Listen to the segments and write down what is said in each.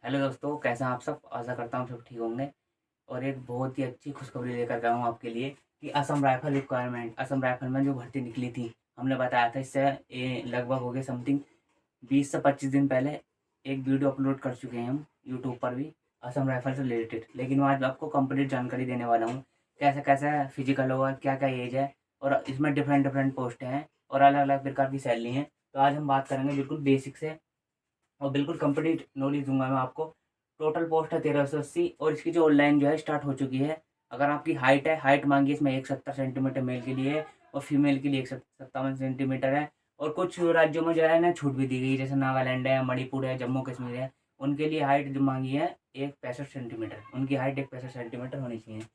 Hello दोस्तों, कैसे हैं आप सब। आशा करता हूँ सब ठीक होंगे। और एक बहुत ही अच्छी खुशखबरी लेकर के आया हूँ आपके लिए कि Assam rifle requirement, Assam rifle में जो भर्ती निकली थी, हमने बताया था इससे ये लगभग हो गए समथिंग 20 से 25 दिन पहले एक वीडियो अपलोड कर चुके हैं हम यूट्यूब पर भी असम राइफल से रिलेटेड। लेकिन मैं आज आपको कंप्लीट जानकारी देने वाला हूँ, कैसे कैसे फिजिकल होगा, क्या क्या एज है, और इसमें डिफरेंट डिफरेंट पोस्ट हैं और अलग अलग प्रकार की सैलरी हैं। तो आज हम बात करेंगे बिल्कुल बेसिक से और बिल्कुल कंप्लीट नॉलेज दूंगा मैं आपको। टोटल पोस्ट है 1380 और इसकी जो ऑनलाइन जो है स्टार्ट हो चुकी है। अगर आपकी हाइट है, हाइट मांगी इसमें 170 सेंटीमीटर मेल के लिए है और फीमेल के लिए 157 सेंटीमीटर है। और कुछ राज्यों में जो है ना छूट भी दी गई है, जैसे नागालैंड है, मणिपुर है, जम्मू कश्मीर है। उनके लिए हाइट जो मांगी है 165 सेंटीमीटर, उनकी हाइट 165 सेंटीमीटर होनी चाहिए।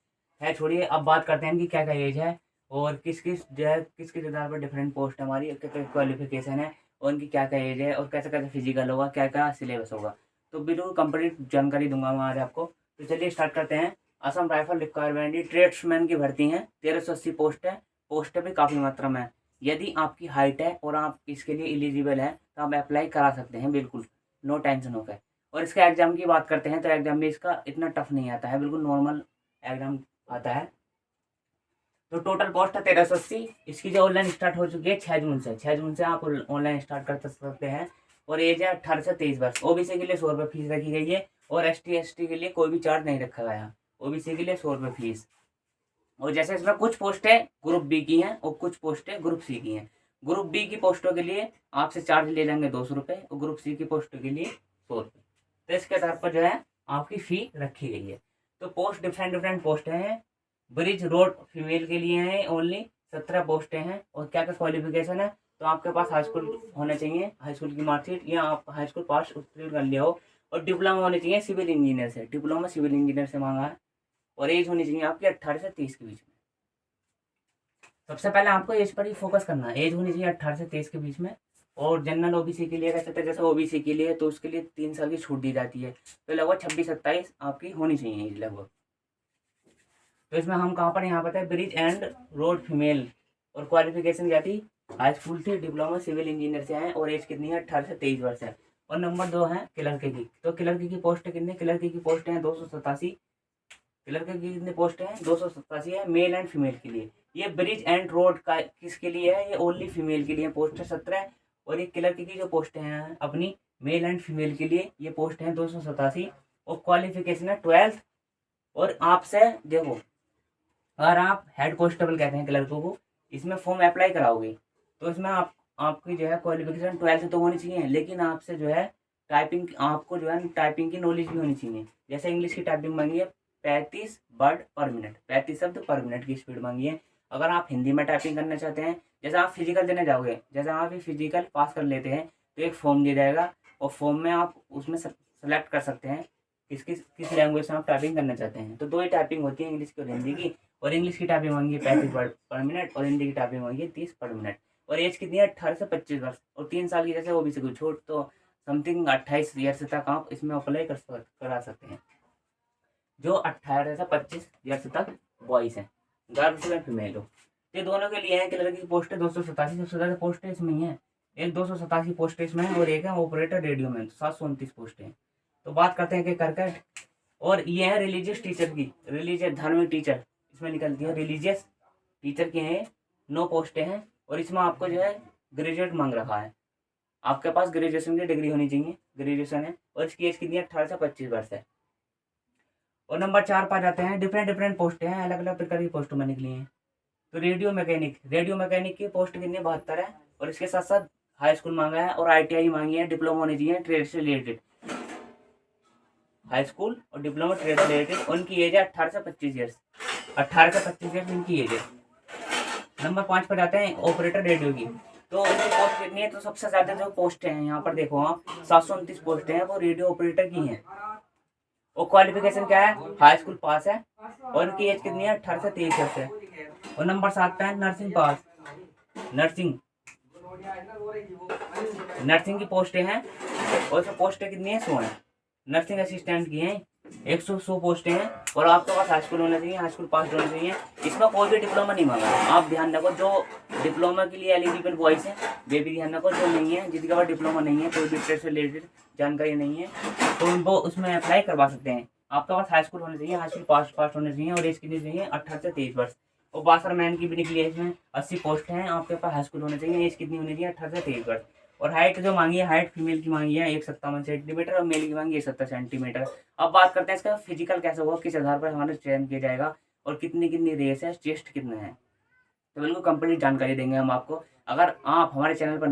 है छोड़िए, अब बात करते हैं कि क्या क्या एज है और किस किस जो है किस किस आधार पर डिफरेंट पोस्ट है हमारी, क्या क्या क्वालिफिकेशन है और उनकी क्या क्या एज है और कैसे कैसे फिजिकल होगा, क्या क्या सिलेबस होगा। तो बिल्कुल कंप्लीट जानकारी दूंगा मैं आज आपको। तो चलिए स्टार्ट करते हैं। असम राइफल रिक्वायरमेंट ट्रेड्समैन की भर्ती है, 1380 पोस्ट है। पोस्ट भी काफ़ी मात्रा में है। यदि आपकी हाइट है और आप इसके लिए एलिजिबल हैं तो आप अप्लाई करा सकते हैं, बिल्कुल नो टेंशन होकर। और इसके एग्जाम की बात करते हैं तो एग्जाम भी इसका इतना टफ नहीं आता है, बिल्कुल नॉर्मल एग्जाम आता है। तो टोटल पोस्ट है 1380। इसकी जो ऑनलाइन स्टार्ट हो चुकी है 6 जून से, 6 जून से आप ऑनलाइन स्टार्ट कर सकते हैं। और एज है 18 से 23 वर्ष। ओबीसी के लिए 100 रुपये फीस रखी गई है और एसटी के लिए कोई भी चार्ज नहीं रखा गया। ओबीसी के लिए 100 रुपये फीस। और जैसे इसमें कुछ पोस्टें ग्रुप बी की हैं और कुछ पोस्टें ग्रुप सी की हैं। ग्रुप बी की पोस्टों के लिए आपसे चार्ज ले लेंगे 200 रुपये और ग्रुप सी की पोस्टों के लिए 100 रुपये। तो इसके आधार पर जो है आपकी फ़ी रखी गई है। तो पोस्ट डिफरेंट डिफरेंट पोस्ट हैं। ब्रिज रोड फीमेल के लिए हैं ओनली 17 पोस्टें हैं। और क्या क्या क्वालिफिकेशन है, तो आपके पास हाई स्कूल होना चाहिए, हाई स्कूल की मार्कशीट या आप हाई स्कूल पास उत्तीर्ण कर लिया हो। और डिप्लोमा होने चाहिए सिविल इंजीनियर से, डिप्लोमा सिविल इंजीनियर से मांगा है। और एज होनी चाहिए आपकी 18 से 30 के बीच में। सबसे पहले आपको एज पर ही फोकस करना है, एज होनी चाहिए 18 से 23 के बीच में। और जनरल ओबीसी के लिए कह सकते हैं, जैसे ओबीसी के लिए तो उसके लिए 3 साल की छूट दी जाती है। तो लगभग 26-27 आपकी होनी चाहिए एज लगभग। तो इसमें हम कहाँ पर यहाँ पर ब्रिज एंड रोड फीमेल। और क्वालिफिकेशन क्या थी, हाई स्कूल थी, डिप्लोमा सिविल इंजीनियर से हैं और एज कितनी है 18 से 23 वर्ष है। और नंबर 2 है क्लर्क की। तो क्लर्क की पोस्ट कितनी, क्लर्क की पोस्ट है 287। क्लर्क की कितनी पोस्ट है 287 है, मेल एंड फीमेल के लिए। ये ब्रिज एंड रोड का किसके लिए है, ये ओनली फीमेल के लिए पोस्ट है 17। और ये क्लर्क की जो पोस्ट हैं अपनी मेल एंड फीमेल के लिए, ये पोस्ट है 287। और क्वालिफिकेशन है 12th। और आपसे देखो, अगर आप हेड कांस्टेबल कहते हैं क्लर्कों को, इसमें फॉर्म अप्लाई कराओगे तो इसमें आपकी जो है क्वालिफिकेशन 12th तो होनी चाहिए, लेकिन आपसे जो है टाइपिंग, आपको जो है टाइपिंग की नॉलेज भी होनी चाहिए। जैसे इंग्लिश की टाइपिंग मांगी है 35 वर्ड पर मिनट, 35 शब्द पर मिनट की स्पीड मांगी है। अगर आप हिंदी में टाइपिंग करना चाहते हैं, जैसे आप फिजिकल देने जाओगे, जैसे आप फिजिकल पास कर लेते हैं तो एक फॉर्म दिया जाएगा और फॉर्म में आप उसमें सेलेक्ट कर सकते हैं किस लैंग्वेज में आप टाइपिंग करना चाहते हैं। तो 2 ही टाइपिंग होती है, इंग्लिश की और हिंदी की। और इंग्लिश की टाइपिंग मांगी है 35 वर्ड पर मिनट और हिंदी की टाइपिंग मांगी है 30 पर मिनट। और एज कितनी है 18 से 25 वर्ष। और 3 साल की जैसे ओबीसी को छूट, तो समथिंग 28 ईयर्स तक आप इसमें अप्लाई करा सकते हैं। जो 18 से 25 ईयर्स तक बॉयज़ हैं, गर्ल्स में फीमेल हो। ये दोनों के लिए है कि लड़की की पोस्ट है 287, सबसे ज़्यादा पोस्ट है इसमें ही है। एक 287 पोस्ट इसमें है और एक है ऑपरेटर रेडियो मैन, 729 पोस्ट है। तो बात करते हैं कि करकट। और ये है रिलीजियस टीचर की, रिलीजियस धार्मिक टीचर इसमें निकलती है, रिलीजियस टीचर के हैं 9 पोस्टें हैं। और इसमें आपको जो है ग्रेजुएट मांग रखा है, आपके पास ग्रेजुएशन की डिग्री होनी चाहिए, ग्रेजुएशन है। और इसकी एज कितनी है 18 से 25 वर्ष है। और नंबर 4 पर जाते हैं, डिफरेंट डिफरेंट पोस्टें हैं, अलग अलग प्रकार की पोस्टों में निकली हैं। तो रेडियो मैकेनिक की पोस्ट कितनी 72 है। और इसके साथ साथ हाई स्कूल मांगा है और आईटीआई मांगी है, डिप्लोमा होनी चाहिए ट्रेड से रिलेटेड, हाई स्कूल और डिप्लोमा ट्रेड से रिलेटेड। उनकी एज है 18 से 25 ईयर्स, 18 से 25 ईयर्स इनकी एज है। नंबर 5 पर जाते हैं ऑपरेटर रेडियो की। तो उनकी पोस्ट कितनी है, तो सबसे ज़्यादा जो पोस्ट हैं यहाँ पर देखो आप 729 पोस्टें हैं, वो रेडियो ऑपरेटर की हैं। और क्वालिफिकेशन क्या है, हाई स्कूल पास है। और उनकी एज कितनी है 18 से 23 ईयर्स है। और नंबर 7 पे है नर्सिंग पास, नर्सिंग नर्सिंग की पोस्टें हैं। और उसमें पोस्टें कितनी है 100 है, नर्सिंग असिस्टेंट की हैं 100 पोस्टें हैं और आपके पास हाई स्कूल होना चाहिए, हाई स्कूल पास होना चाहिए। इसमें कोई भी डिप्लोमा नहीं मांगा है। आप ध्यान रखो, जो डिप्लोमा के लिए एलिजिबल बॉयज़ हैं वे भी ध्यान रखो, जो नहीं है, जिनके पास डिप्लोमा नहीं है, कोई भी ट्रेड से रिलेटेड जानकारी नहीं है, तो वो उसमें अप्लाई करवा सकते हैं। आपके पास हाई स्कूल होना चाहिए, हाई स्कूल पास होना चाहिए और एज कितनी चाहिए 18 से 23 वर्ष। और बासरमैन की भी निकली है, इसमें 80 पोस्ट हैं। आपके पास हाई स्कूल होना चाहिए, एज कितनी होनी चाहिए 18 से 23 वर्ष। और हाइट जो मांगी है, हाइट फीमेल की मांगी है 157 सेंटीमीटर और मेल की मांगी है 70 सेंटीमीटर। अब बात करते हैं इसका फिजिकल कैसे होगा, किस आधार पर हमारा चयन किया जाएगा और कितनी कितनी रेस है, चेस्ट कितना है, तो बिल्कुल कंप्लीट जानकारी देंगे हम आपको। अगर आप हमारे चैनल पर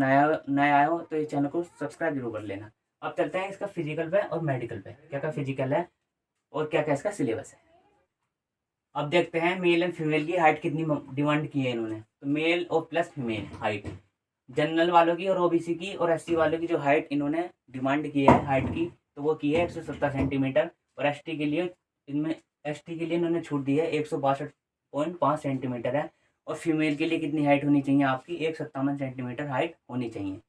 नया आए हो तो इस चैनल को सब्सक्राइब जरूर कर लेना। अब चलते हैं इसका फिजिकल पे और मेडिकल पे, क्या क्या फिजिकल है और क्या क्या इसका सिलेबस है। अब देखते हैं मेल एंड फीमेल की हाइट कितनी डिमांड की है इन्होंने। तो मेल और प्लस फीमेल हाइट, जनरल वालों की और ओबीसी की और एससी वालों की जो हाइट इन्होंने डिमांड की है हाइट की, तो वो की है 170 सेंटीमीटर। और एसटी के लिए इन्होंने छूट दी है 162.5 सेंटीमीटर है। और फीमेल के लिए कितनी हाइट होनी चाहिए आपकी 157 सेंटीमीटर हाइट होनी चाहिए।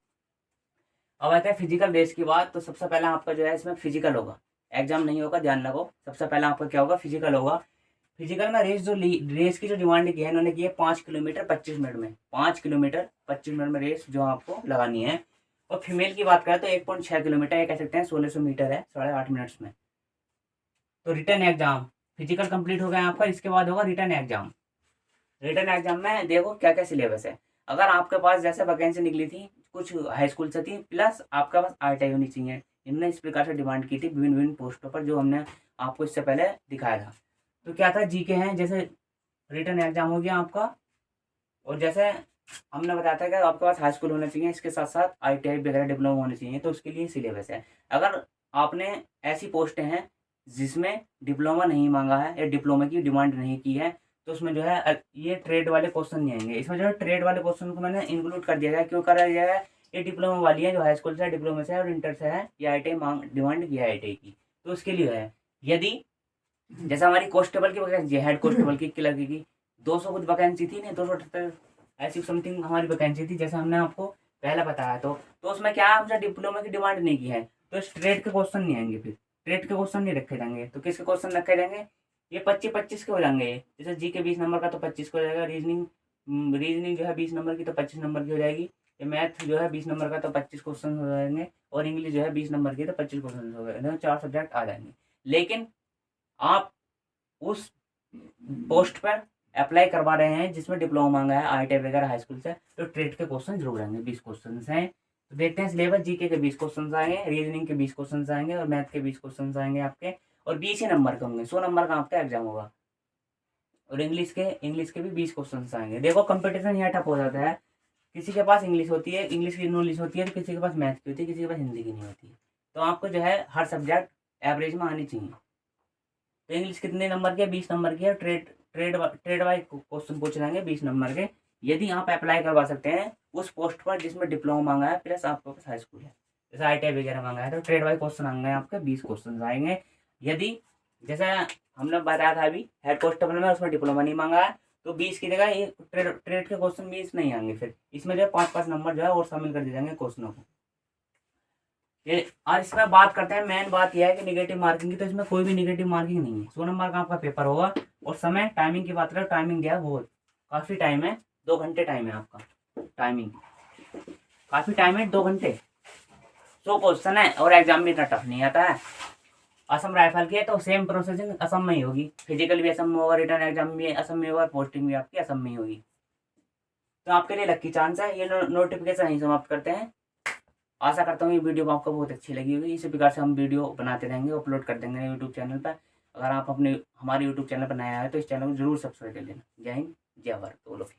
अब आता है फिजिकल रेस की बात। तो सबसे पहला आपका जो है इसमें फिजिकल होगा, एग्जाम नहीं होगा, ध्यान रखो। सबसे पहला आपका क्या होगा, फिजिकल होगा। फिजिकल में रेस की जो डिमांड की है इन्होंने की है 5 किलोमीटर 25 मिनट में, 5 किलोमीटर 25 मिनट में रेस जो आपको लगानी है। और फीमेल की बात करें तो 1.6 किलोमीटर, ये कह सकते हैं 1600 मीटर है 8.5 मिनट्स में। तो रिटर्न एग्जाम, फिजिकल कंप्लीट हो गया आपका, इसके बाद होगा रिटर्न एग्जाम। रिटर्न एग्जाम में देखो क्या क्या सिलेबस है। अगर आपके पास जैसे वैकेंसी निकली थी कुछ हाई स्कूल से थी, प्लस आपके पास ITI होनी चाहिए। इन्होंने इस प्रकार से डिमांड की थी विभिन्न विभिन्न पोस्टों पर, जो हमने आपको इससे पहले दिखाया था। तो क्या था, जीके हैं, जैसे रिटर्न एग्जाम हो गया आपका। और जैसे हमने बताया था कि आपके पास हाई स्कूल होना चाहिए, इसके साथ साथ ITI वगैरह डिप्लोमा होने चाहिए, तो उसके लिए सिलेबस है। अगर आपने ऐसी पोस्टें हैं जिसमें डिप्लोमा नहीं मांगा है या डिप्लोमा की डिमांड नहीं की है, तो उसमें जो है ये ट्रेड वाले क्वेश्चन नहीं आएंगे। इसमें जो है ट्रेड वाले क्वेश्चन को मैंने इंक्लूड कर दिया है। क्यों करा गया है, ये डिप्लोमा वाली है, जो हाई स्कूल से है, डिप्लोमा से है और इंटर से है, ये ITI डिमांड की है ITI की, तो उसके लिए है। यदि जैसे हमारी कांस्टेबल की वैकेंसी है, हेड कांस्टेबल की क्लर्क की 200 कुछ वैकेंसी थी नहीं, 278 ऐसी समथिंग हमारी वैकेंसी थी, जैसे हमने आपको पहले बताया। तो उसमें क्या हमसे डिप्लोमा की डिमांड नहीं की है, तो इस ट्रेड के क्वेश्चन नहीं आएंगे, फिर ट्रेड के क्वेश्चन नहीं रखे जाएंगे। तो किसके क्वेश्चन रखे जाएंगे, ये 25-25 के हो जाएंगे। जैसे जी के 20 नंबर का तो 25 का हो जाएगा, रीजनिंग जो है 20 नंबर की तो 25 नंबर की हो जाएगी। ये मैथ जो है 20 नंबर का तो 25 क्वेश्चन हो जाएंगे। और इंग्लिश जो है 20 नंबर की तो 25 क्वेश्चन हो गए, 4 सब्जेक्ट आ जाएंगे। लेकिन आप उस पोस्ट पर अप्लाई करवा रहे हैं जिसमें डिप्लोमा मांगा है ITI वगैरह हाई स्कूल से, तो ट्रेड के क्वेश्चन जरूर आएंगे, 20 क्वेश्चन हैं। तो देखते हैं सिलेबस, जीके के 20 क्वेश्चन आएंगे, रीजनिंग के 20 क्वेश्चन आएंगे और मैथ के 20 क्वेश्चन आएंगे आपके। और 20 ही नंबर के होंगे, 100 नंबर का आपका एग्जाम होगा। और इंग्लिश के भी 20 क्वेश्चन आएंगे। देखो कंपटीशन यहाँ टफ हो जाता है, किसी के पास इंग्लिश होती है, इंग्लिश की नॉलेज होती है, तो किसी के पास मैथ की होती है, किसी के पास हिंदी की नहीं होती है। तो आपको जो है हर सब्जेक्ट एवरेज में आनी चाहिए। तो इंग्लिश कितने नंबर की है, 20 नंबर की है। ट्रेड वाइज क्वेश्चन पूछ लेंगे 20 नंबर के। यदि आप अप्लाई करवा सकते हैं उस पोस्ट पर जिसमें डिप्लोमा मांगा है प्लस आपके पास हाई स्कूल है, जैसे ITI वगैरह मांगा है, तो ट्रेड वाइज क्वेश्चन आएंगे आपके 20 क्वेश्चन आएंगे। यदि जैसे हमने बताया था अभी हेड कांस्टेबल में उसमें डिप्लोमा नहीं मांगा है, तो 20 की जगह ये ट्रेड के क्वेश्चन 20 नहीं आएंगे, फिर इसमें जो है 5-5 नंबर जो है और शामिल कर दिए जाएंगे क्वेश्चनों को। ये और इसमें बात करते हैं, मेन बात यह है कि निगेटिव मार्किंग की, तो इसमें कोई भी निगेटिव मार्किंग नहीं है। 100 नंबर का आपका पेपर होगा। और समय टाइमिंग की बात करें, टाइमिंग क्या है, बहुत काफ़ी टाइम है, 2 घंटे टाइम है आपका। टाइमिंग काफ़ी टाइम है, 2 घंटे। 100 क्वेश्चन है और एग्जाम भी इतना टफ नहीं आता है। असम राइफल की है तो सेम प्रोसेसिंग असम में ही होगी, फिजिकल भी असम में होगा, रिटर्न एग्जाम भी असम में होगा, पोस्टिंग भी आपकी असम में ही होगी। तो आपके लिए लक्की चांस है। ये नोटिफिकेशन यहीं समाप्त करते हैं। आशा करता हूँ ये वीडियो आपको बहुत अच्छी लगी होगी। इसी प्रकार से हम वीडियो बनाते रहेंगे, अपलोड कर देंगे यूट्यूब चैनल पर। अगर आप हमारे यूट्यूब चैनल पर नया आए तो इस चैनल को जरूर सब्सक्राइब कर लेना। जय हिंद, जय भारत।